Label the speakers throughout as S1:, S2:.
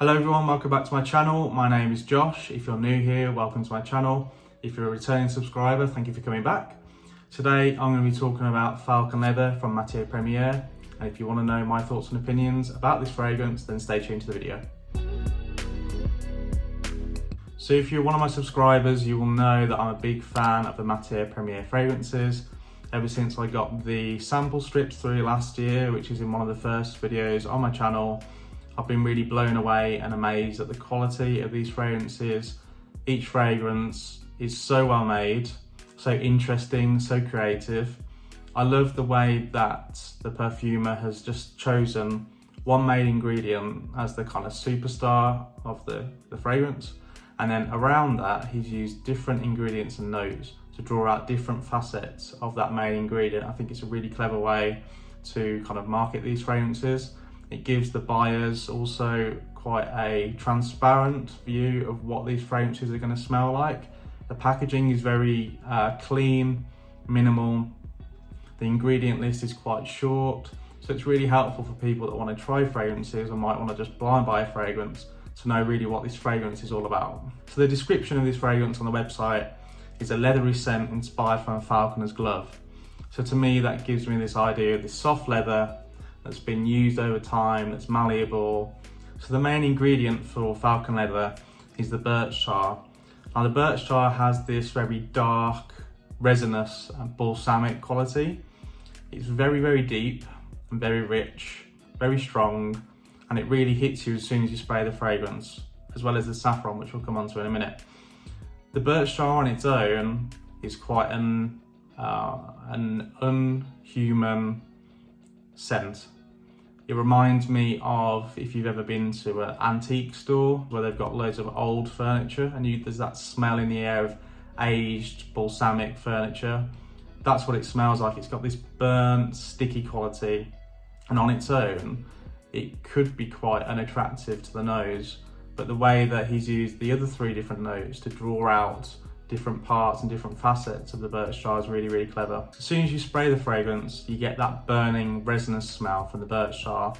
S1: Hello everyone, welcome back to my channel. My name is Josh. If you're new here, welcome to my channel. If you're a returning subscriber, thank you for coming back. Today I'm going to be talking about Falcon Leather from Matiere Premiere. And if you want to know my thoughts and opinions about this fragrance, then stay tuned to the video. So if you're one of my subscribers, you will know that I'm a big fan of the Matiere Premiere fragrances. Ever since I got the sample strips through last year, which is in one of the first videos on my channel, I've been really blown away and amazed at the quality of these fragrances. Each fragrance is so well made, so interesting, so creative. I love the way that the perfumer has just chosen one main ingredient as the kind of superstar of the fragrance. And then around that, he's used different ingredients and notes to draw out different facets of that main ingredient. I think it's a really clever way to kind of market these fragrances. It gives the buyers also quite a transparent view of what these fragrances are going to smell like. The packaging is very clean, minimal. The ingredient list is quite short. So it's really helpful for people that want to try fragrances or might want to just blind buy a fragrance to know really what this fragrance is all about. So the description of this fragrance on the website is a leathery scent inspired from a falconer's glove. So to me, that gives me this idea of this soft leather that's been used over time, that's malleable. So the main ingredient for Falcon Leather is the birch tar. Now the birch tar has this very dark, resinous and balsamic quality. It's very, very deep and very rich, very strong, and it really hits you as soon as you spray the fragrance, as well as the saffron, which we'll come on to in a minute. The birch tar on its own is quite an unhuman scent. It reminds me of if you've ever been to an antique store where they've got loads of old furniture and there's that smell in the air of aged balsamic furniture. That's what it smells like. It's got this burnt, sticky quality, and on its own it could be quite unattractive to the nose, but the way that he's used the other three different notes to draw out different parts and different facets of the birch tar is really, really clever. As soon as you spray the fragrance, you get that burning resinous smell from the birch tar,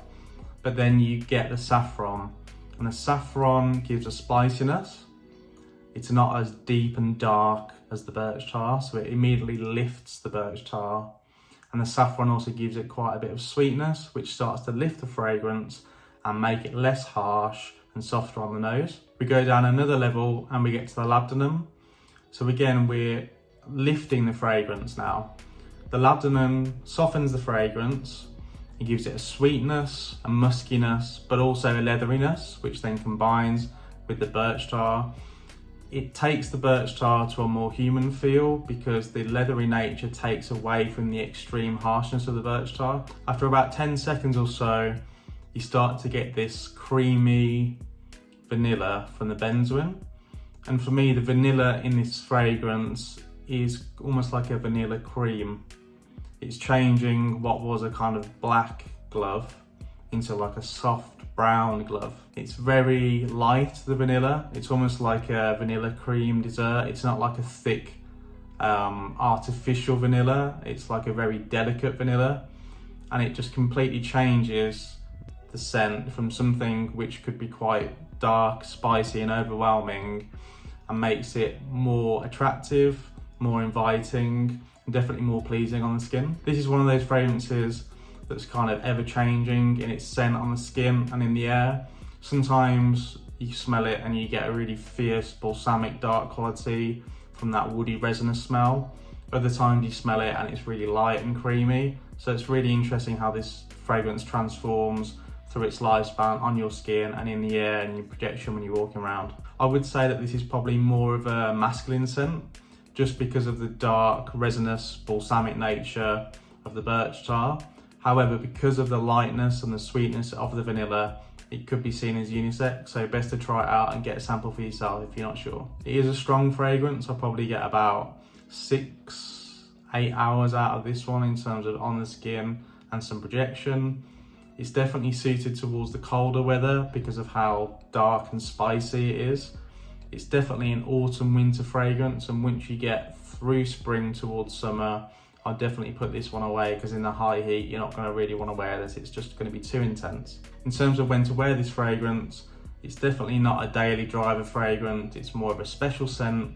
S1: but then you get the saffron, and the saffron gives a spiciness. It's not as deep and dark as the birch tar, so it immediately lifts the birch tar, and the saffron also gives it quite a bit of sweetness, which starts to lift the fragrance and make it less harsh and softer on the nose. We go down another level and we get to the labdanum. So again, we're lifting the fragrance now. The labdanum softens the fragrance. It gives it a sweetness, a muskiness, but also a leatheriness, which then combines with the birch tar. It takes the birch tar to a more human feel because the leathery nature takes away from the extreme harshness of the birch tar. After about 10 seconds or so, you start to get this creamy vanilla from the benzoin. And for me, the vanilla in this fragrance is almost like a vanilla cream. It's changing what was a kind of black glove into like a soft brown glove. It's very light, the vanilla. It's almost like a vanilla cream dessert. It's not like a thick artificial vanilla. It's like a very delicate vanilla. And it just completely changes the scent from something which could be quite dark, spicy and overwhelming, and makes it more attractive, more inviting, and definitely more pleasing on the skin. This is one of those fragrances that's kind of ever changing in its scent on the skin and in the air. Sometimes you smell it and you get a really fierce balsamic dark quality from that woody resinous smell. Other times you smell it and it's really light and creamy. So it's really interesting how this fragrance transforms through its lifespan on your skin and in the air and your projection when you're walking around. I would say that this is probably more of a masculine scent just because of the dark, resinous, balsamic nature of the birch tar. However, because of the lightness and the sweetness of the vanilla, it could be seen as unisex, so best to try it out and get a sample for yourself if you're not sure. It is a strong fragrance. I'll probably get about 6-8 hours out of this one in terms of on the skin and some projection. It's definitely suited towards the colder weather because of how dark and spicy it is. It's definitely an autumn winter fragrance, and once you get through spring towards summer, I'd definitely put this one away because in the high heat, you're not going to really want to wear this. It's just going to be too intense. In terms of when to wear this fragrance, It's definitely not a daily driver fragrance. It's more of a special scent,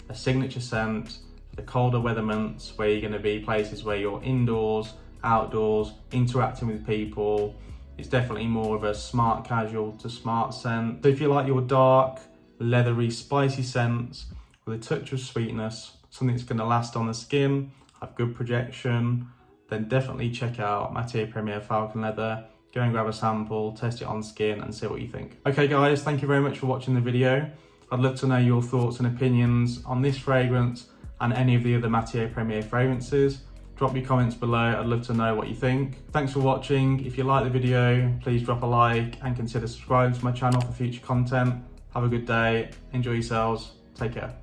S1: a signature scent, the colder weather months where you're going to be places where you're indoors, outdoors, interacting with people. It's definitely more of a smart casual to smart scent. So if you like your dark, leathery, spicy scents with a touch of sweetness, something that's going to last on the skin, have good projection, then definitely check out Matiere Premiere Falcon Leather. Go and grab a sample, test it on skin and see what you think. Okay guys, thank you very much for watching the video. I'd love to know your thoughts and opinions on this fragrance and any of the other Matiere Premiere fragrances. Drop your comments below, I'd love to know what you think. Thanks for watching. If you like the video, please drop a like and consider subscribing to my channel for future content. Have a good day, enjoy yourselves, take care.